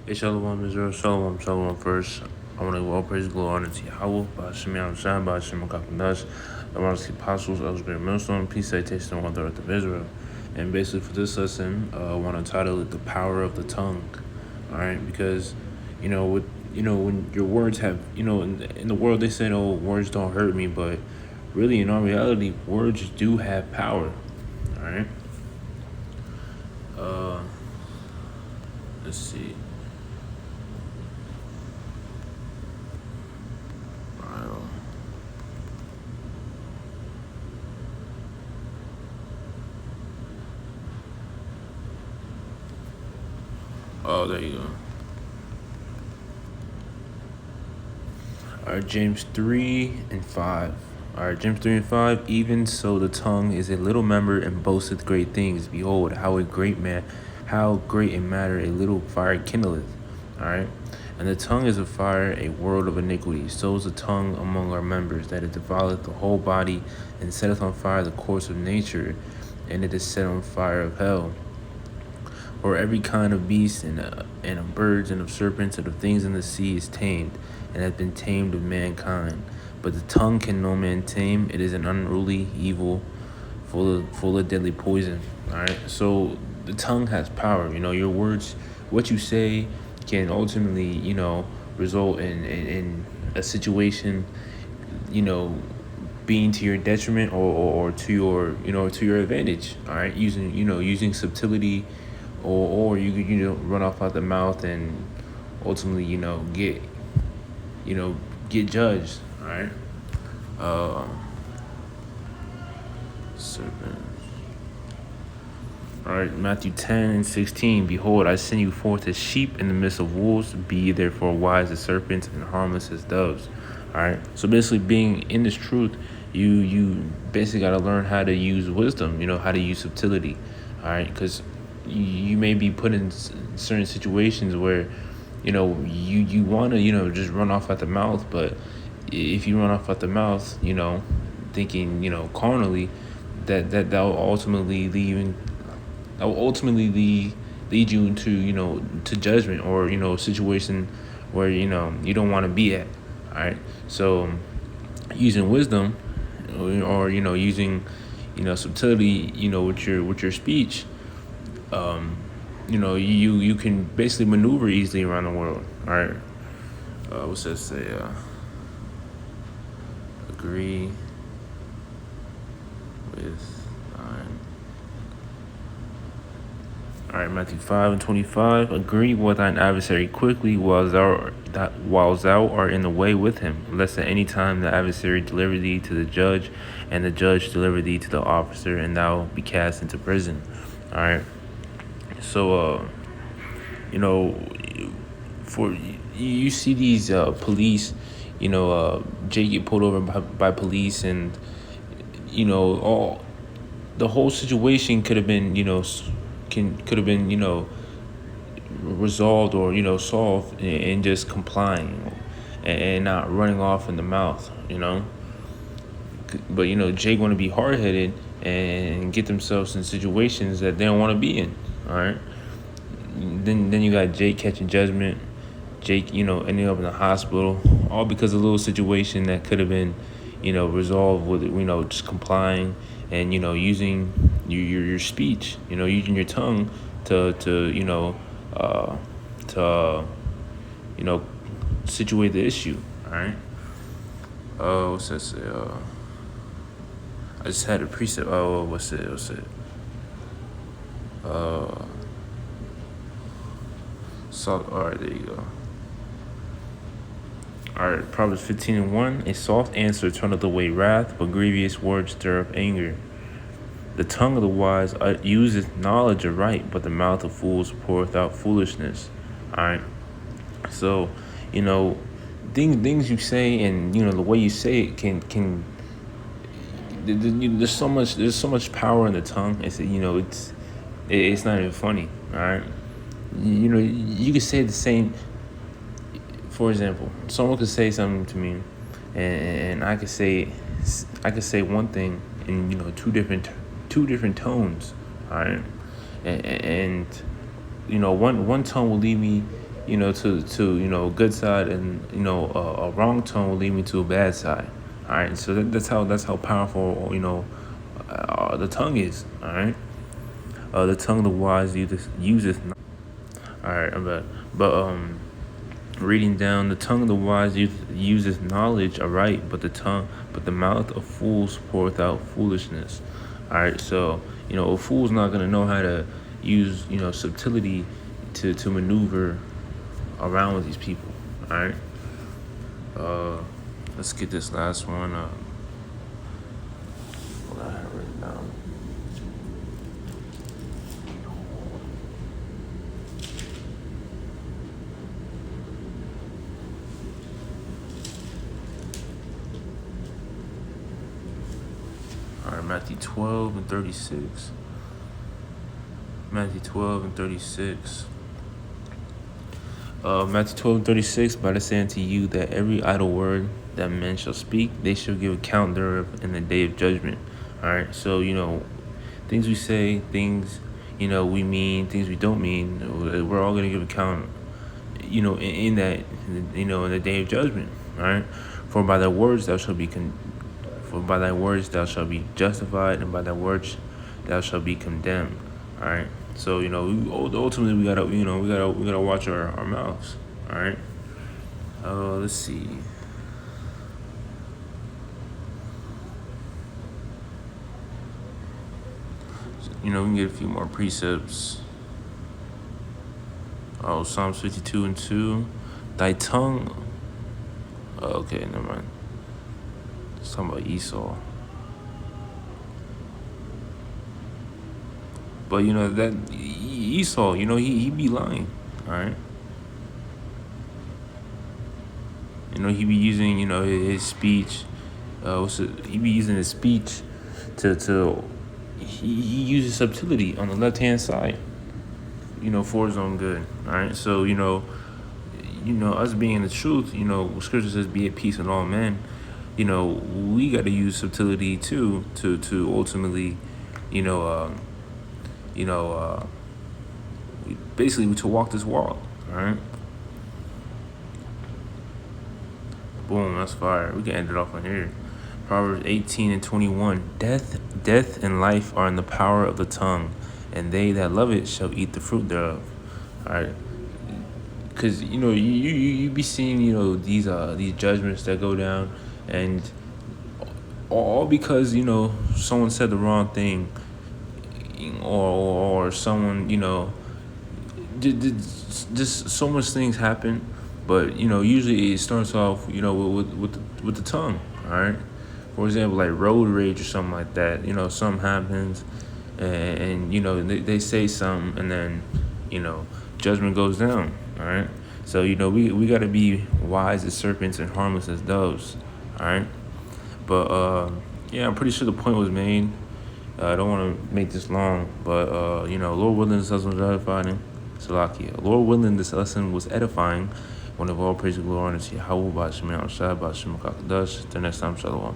Hey, Shalom, Israel, Shalom, Shalom first. I want to give all praise, glory, honor to Yahweh, by Hashem Yahweh, by Hashem Kapandash, the honest apostles, elders, great millstone, peace, citation, one the earth of Israel. And basically, for this lesson, I want to title it "The Power of the Tongue." All right, because when your words have, in the world they said, "Oh, words don't hurt me," but really, in all reality, words do have power. All right. Let's see. Oh, there you go. All right, James 3 and 5. All right, James 3 and 5. Even so, the tongue is a little member and boasteth great things. Behold, how great a matter a little fire kindleth. All right. And the tongue is a fire, a world of iniquity. So is the tongue among our members, that it defileth the whole body, and setteth on fire the course of nature, and it is set on fire of hell. For every kind of beast and of birds and of serpents and of things in the sea is tamed, and hath been tamed of mankind. But the tongue can no man tame. It is an unruly evil, full of deadly poison. All right. So the tongue has power. Your words, what you say, can ultimately, result in a situation, being to your detriment or to your advantage. All right. Using subtlety, or you could run off out the mouth and ultimately get judged. All right. Serpent. All right, Matthew 10 and 16. Behold, I send you forth as sheep in the midst of wolves. Be ye therefore wise as serpents and harmless as doves. All right. So basically, being in this truth, you basically got to learn how to use wisdom. How to use subtlety. All right, because you may be put in certain situations where you want to just run off at the mouth, but if you run off at the mouth, thinking carnally, that will ultimately lead you into to judgment, or a situation where you don't want to be at. All right. So using wisdom, or using subtlety, with your speech, you can basically maneuver easily around the world. All right. What's that say? Agree with thine. All right, Matthew 5 and 25. Agree with thine adversary quickly while thou art in the way with him, lest at any time the adversary deliver thee to the judge, and the judge deliver thee to the officer, and thou be cast into prison. All right. So, for you see these police, Jay get pulled over by police, and all the whole situation could have been resolved or solved in just complying and not running off in the mouth. But Jake want to be hard headed and get themselves in situations that they don't want to be in. All right. Then you got Jake catching judgment. Jake, ending up in the hospital, all because of a little situation that could have been, resolved with, just complying and, using your speech, using your tongue to situate the issue. All right. What's that say? I just had a precept. Oh, what's it? All right, there you go. All right, Proverbs 15 and 1. A soft answer turneth away wrath, but grievous words stir up anger. The tongue of the wise useth knowledge aright, but the mouth of fools poureth out foolishness. All right. So, things you say, and the way you say it can. There's so much power in the tongue. It's not even funny. All right. You could say the same. For example, someone could say something to me, and I could say one thing in two different tones. All right. And one tone will lead me to a good side, and a wrong tongue will lead me to a bad side. All right, so that's how powerful the tongue is. All right, the tongue of the wise useth not. All right, but reading down, the tongue of the wise useth knowledge aright, but the mouth of fools poureth out foolishness. All right, so a fool's not gonna know how to use subtlety to maneuver around with these people. All right, let's get this last one. What I have written down. All right, Matthew 12 and 36. Matthew 12 and 36. Matthew 12 and 36. But I say unto you that every idle word that men shall speak, they shall give account thereof in the day of judgment. All right, so things we say, things we mean, things we don't mean, we're all gonna give account. In that, in the day of judgment. All right, for by thy words thou shalt be for by thy words thou shalt be justified, and by thy words thou shalt be condemned. All right. So ultimately we gotta watch our mouths. All right. Let's see. We can get a few more precepts. Oh, Psalms 52 and 2. Thy tongue. Okay, never mind. It's talking about Esau. But that Esau, he be lying. All right. He be using his speech. He be using his speech to he uses subtlety on the left hand side. For his own good. All right. So us being in the truth. Scripture says, "Be at peace with all men." We got to use subtlety too to ultimately, basically to walk this walk. All right. Boom, that's fire. We can end it off on here. Proverbs 18 and 21. Death and life are in the power of the tongue, and they that love it shall eat the fruit thereof. All right. Because you be seeing these judgments that go down, and all because someone said the wrong thing, or someone just so much things happen. But usually it starts off with the tongue. All right. For example, like road rage or something like that. Something happens, and they say something, and then judgment goes down. All right. So we got to be wise as serpents and harmless as doves. All right. But yeah, I'm pretty sure the point was made. I don't want to make this long, but Lord willing, this lesson was edifying. Salakia. Lord willing, this lesson was edifying. One of all praise and glory and to Yahweh, Ba'Shem Shai, Ba'Shem Kakadash. Till next time, Shalom.